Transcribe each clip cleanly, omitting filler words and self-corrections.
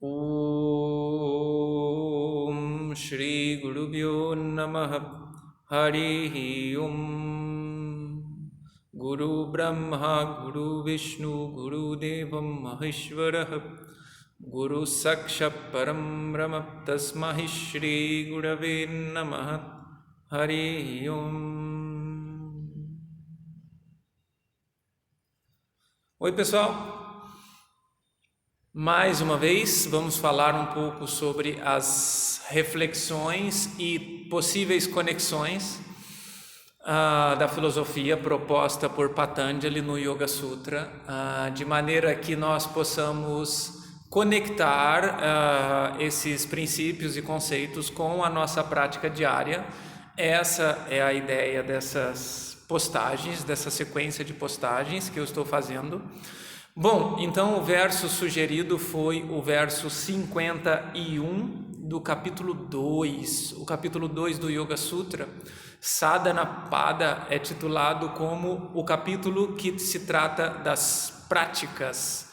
Om Shri Gurubhyo Namaha Harihi Om Guru Brahma Guru Vishnu Guru Devam Maheshwaraha Guru Sakshat Param Brahma Tasmahi Shri Gurave Namaha Harihi Om. Oi pessoal, mais uma vez vamos falar um pouco sobre as reflexões e possíveis conexões da filosofia proposta por Patanjali no Yoga Sutra, de maneira que nós possamos conectar esses princípios e conceitos com a nossa prática diária. Essa é a ideia dessas postagens, dessa sequência de postagens que eu estou fazendo. Bom, então o verso sugerido foi o verso 51 do capítulo 2. O capítulo 2 do Yoga Sutra, Sadhana Pada, é titulado como o capítulo que se trata das práticas.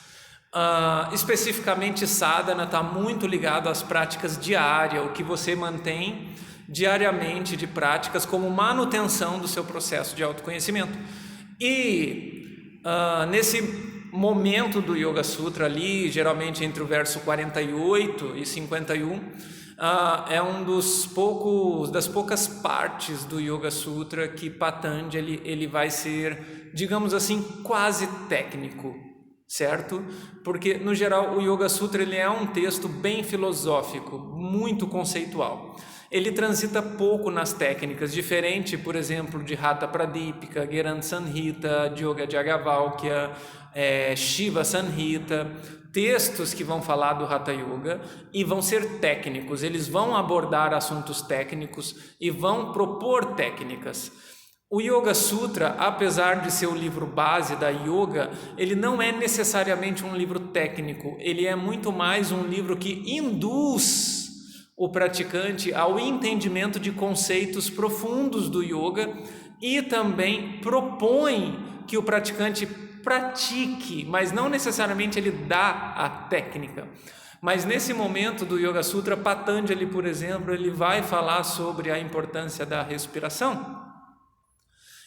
Especificamente, sadhana está muito ligado às práticas diárias, o que você mantém diariamente de práticas como manutenção do seu processo de autoconhecimento. E nesse momento do Yoga Sutra ali, geralmente entre o verso 48 e 51, é das poucas partes do Yoga Sutra que Patanjali ele vai ser, digamos assim, quase técnico, certo? Porque no geral o Yoga Sutra ele é um texto bem filosófico, muito conceitual. Ele transita pouco nas técnicas, diferente, por exemplo, de Hatha Pradipika, Gheranda Samhita, Yoga Jagavalkya, Shiva Samhita, textos que vão falar do Hatha Yoga e vão ser técnicos, eles vão abordar assuntos técnicos e vão propor técnicas. O Yoga Sutra, apesar de ser o livro base da yoga, ele não é necessariamente um livro técnico, ele é muito mais um livro que induz o praticante ao entendimento de conceitos profundos do yoga e também propõe que o praticante pratique, mas não necessariamente ele dá a técnica. Mas nesse momento do Yoga Sutra, Patanjali, por exemplo, ele vai falar sobre a importância da respiração.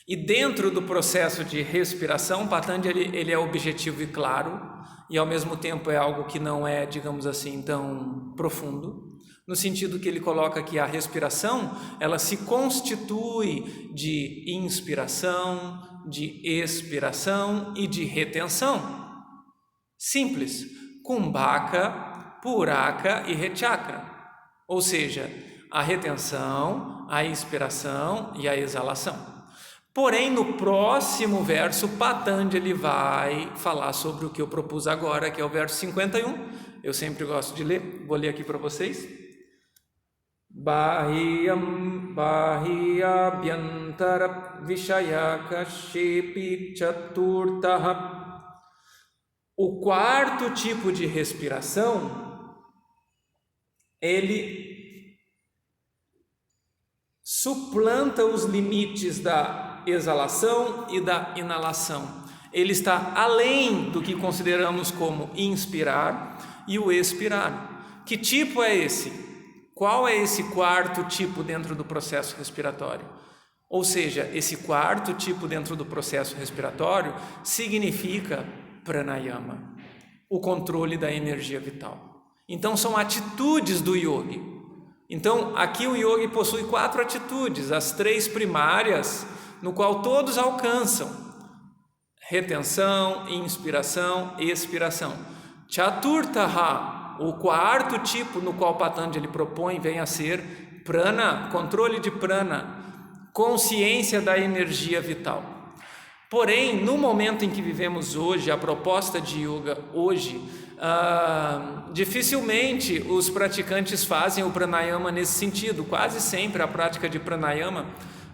E dentro do processo de respiração, Patanjali ele é objetivo e claro, e ao mesmo tempo é algo que não é, digamos assim, tão profundo, no sentido que ele coloca que a respiração, ela se constitui de inspiração, de expiração e de retenção. Simples, Kumbhaka, Puraka e Rechakra, ou seja, a retenção, a inspiração e a exalação. Porém, no próximo verso, Patanjali vai falar sobre o que eu propus agora, que é o verso 51. Eu sempre gosto de ler, vou ler aqui para vocês. Bahiyam bahiyabhyantara vishayaka shepi chaturtaha. O quarto tipo de respiração, ele suplanta os limites da exalação e da inalação. Ele está além do que consideramos como inspirar e o expirar. Que tipo é esse? Qual é esse quarto tipo dentro do processo respiratório? Ou seja, esse quarto tipo dentro do processo respiratório significa pranayama, o controle da energia vital. Então são atitudes do yogi. Então aqui o yogi possui 4 atitudes, as 3 primárias, no qual todos alcançam: retenção, inspiração e expiração. Chaturtaha, o quarto tipo no qual Patanjali propõe, vem a ser prana, controle de prana, consciência da energia vital. Porém, no momento em que vivemos hoje, a proposta de yoga hoje, dificilmente os praticantes fazem o pranayama nesse sentido. Quase sempre a prática de pranayama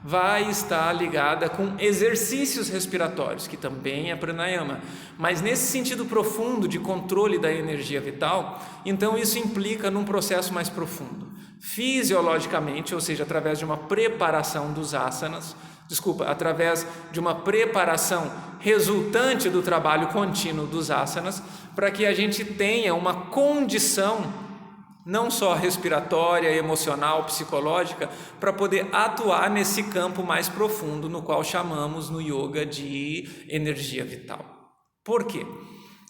vai estar ligada com exercícios respiratórios, que também é pranayama, mas nesse sentido profundo de controle da energia vital. Então isso implica num processo mais profundo, fisiologicamente, ou seja, através de uma preparação dos asanas, através de uma preparação resultante do trabalho contínuo dos asanas, para que a gente tenha uma condição não só respiratória, emocional, psicológica, para poder atuar nesse campo mais profundo, no qual chamamos no yoga de energia vital. Por quê?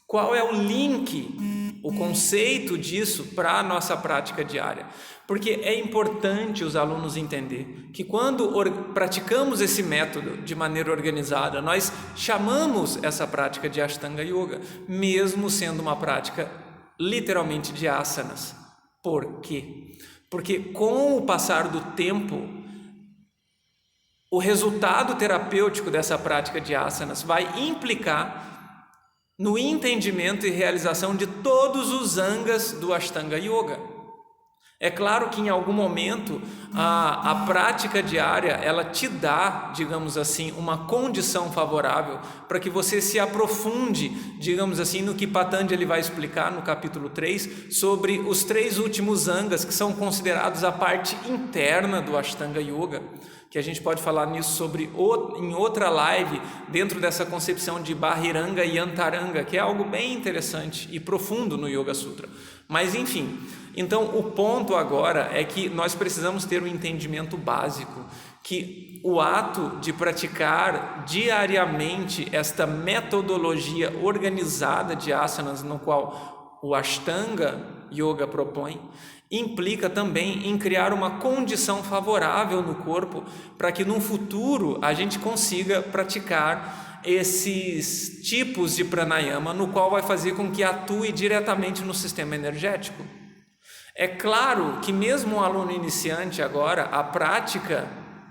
Qual é o link, o conceito disso para a nossa prática diária? Porque é importante os alunos entender que quando praticamos esse método de maneira organizada, nós chamamos essa prática de Ashtanga Yoga, mesmo sendo uma prática literalmente de asanas. Por quê? Porque com o passar do tempo, o resultado terapêutico dessa prática de asanas vai implicar no entendimento e realização de todos os angas do Ashtanga Yoga. É claro que em algum momento a prática diária ela te dá, digamos assim, uma condição favorável para que você se aprofunde, digamos assim, no que Patanjali vai explicar no capítulo 3 sobre os 3 últimos angas que são considerados a parte interna do Ashtanga Yoga, que a gente pode falar nisso em outra live, dentro dessa concepção de Bahiranga e Antaranga, que é algo bem interessante e profundo no Yoga Sutra. Mas enfim, então o ponto agora é que nós precisamos ter um entendimento básico, que o ato de praticar diariamente esta metodologia organizada de asanas, no qual o Ashtanga Yoga propõe, implica também em criar uma condição favorável no corpo para que no futuro a gente consiga praticar esses tipos de pranayama, no qual vai fazer com que atue diretamente no sistema energético. É claro que mesmo um aluno iniciante agora, a prática,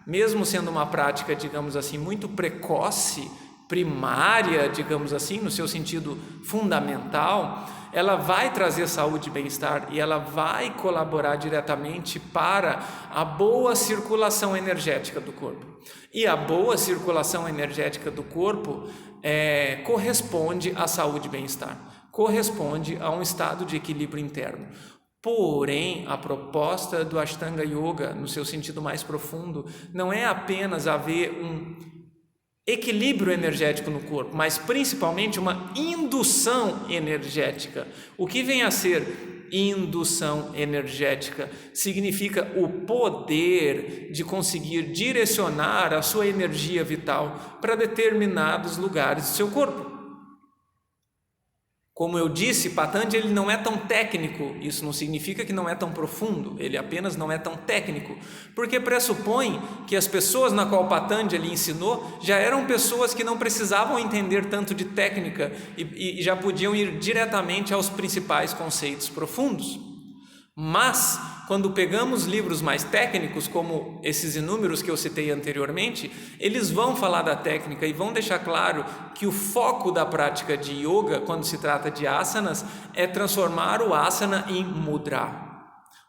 mesmo sendo uma prática, digamos assim, muito precoce, primária, digamos assim, no seu sentido fundamental, ela vai trazer saúde e bem-estar e ela vai colaborar diretamente para a boa circulação energética do corpo. E a boa circulação energética do corpo corresponde à saúde e bem-estar, corresponde a um estado de equilíbrio interno. Porém, a proposta do Ashtanga Yoga, no seu sentido mais profundo, não é apenas haver um equilíbrio energético no corpo, mas principalmente uma indução energética. O que vem a ser indução energética? Significa o poder de conseguir direcionar a sua energia vital para determinados lugares do seu corpo. Como eu disse, Patanjali não é tão técnico, isso não significa que não é tão profundo, ele apenas não é tão técnico, porque pressupõe que as pessoas na qual Patanjali ensinou já eram pessoas que não precisavam entender tanto de técnica e já podiam ir diretamente aos principais conceitos profundos. Mas, quando pegamos livros mais técnicos, como esses inúmeros que eu citei anteriormente, eles vão falar da técnica e vão deixar claro que o foco da prática de yoga, quando se trata de asanas, é transformar o asana em mudra.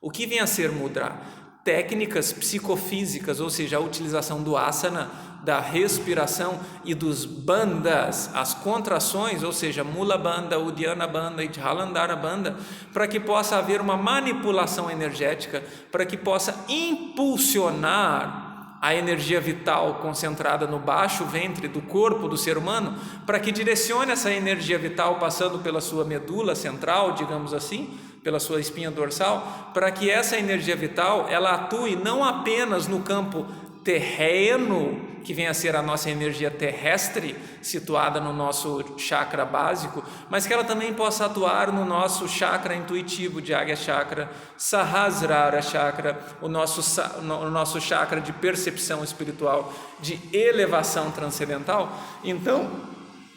O que vem a ser mudra? Técnicas psicofísicas, ou seja, a utilização do asana, da respiração e dos bandhas, as contrações, ou seja, Mula Bandha, Uddiyana Bandha e Jalandhara Bandha, para que possa haver uma manipulação energética, para que possa impulsionar a energia vital concentrada no baixo ventre do corpo do ser humano, para que direcione essa energia vital passando pela sua medula central, digamos assim, pela sua espinha dorsal, para que essa energia vital ela atue não apenas no campo terreno, que vem a ser a nossa energia terrestre, situada no nosso chakra básico, mas que ela também possa atuar no nosso chakra intuitivo de Agya Chakra, Sahasrara Chakra, o nosso chakra de percepção espiritual, de elevação transcendental. Então,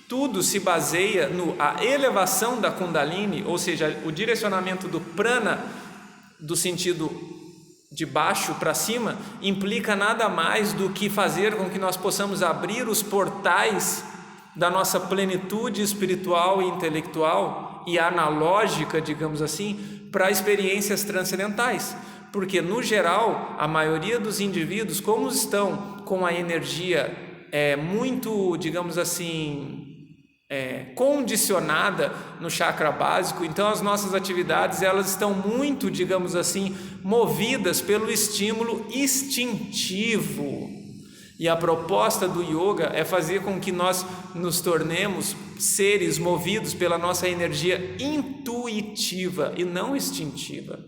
tudo se baseia na elevação da Kundalini, ou seja, o direcionamento do prana, do sentido de baixo para cima, implica nada mais do que fazer com que nós possamos abrir os portais da nossa plenitude espiritual e intelectual e analógica, digamos assim, para experiências transcendentais. Porque, no geral, a maioria dos indivíduos, como estão com a energia muito, digamos assim, condicionada no chakra básico, então as nossas atividades elas estão muito, digamos assim, movidas pelo estímulo instintivo. E a proposta do yoga é fazer com que nós nos tornemos seres movidos pela nossa energia intuitiva e não instintiva.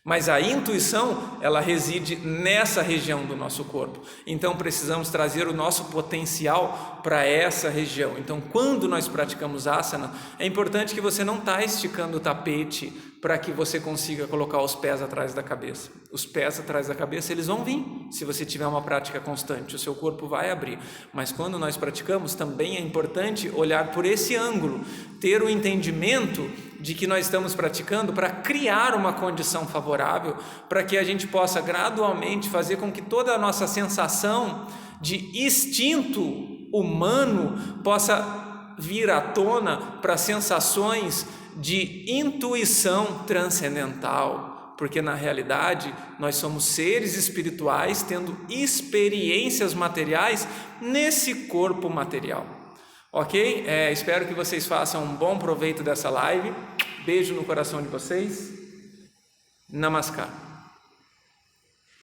Mas a intuição, ela reside nessa região do nosso corpo. Então precisamos trazer o nosso potencial para essa região. Então, quando nós praticamos asana, é importante que você não está esticando o tapete para que você consiga colocar os pés atrás da cabeça. Os pés atrás da cabeça, eles vão vir se você tiver uma prática constante, o seu corpo vai abrir. Mas quando nós praticamos, também é importante olhar por esse ângulo, ter o entendimento de que nós estamos praticando para criar uma condição favorável, para que a gente possa gradualmente fazer com que toda a nossa sensação de instinto humano possa vir à tona para sensações de intuição transcendental, porque na realidade nós somos seres espirituais tendo experiências materiais nesse corpo material. Ok? Espero que vocês façam um bom proveito dessa live. Beijo no coração de vocês. Namaskar.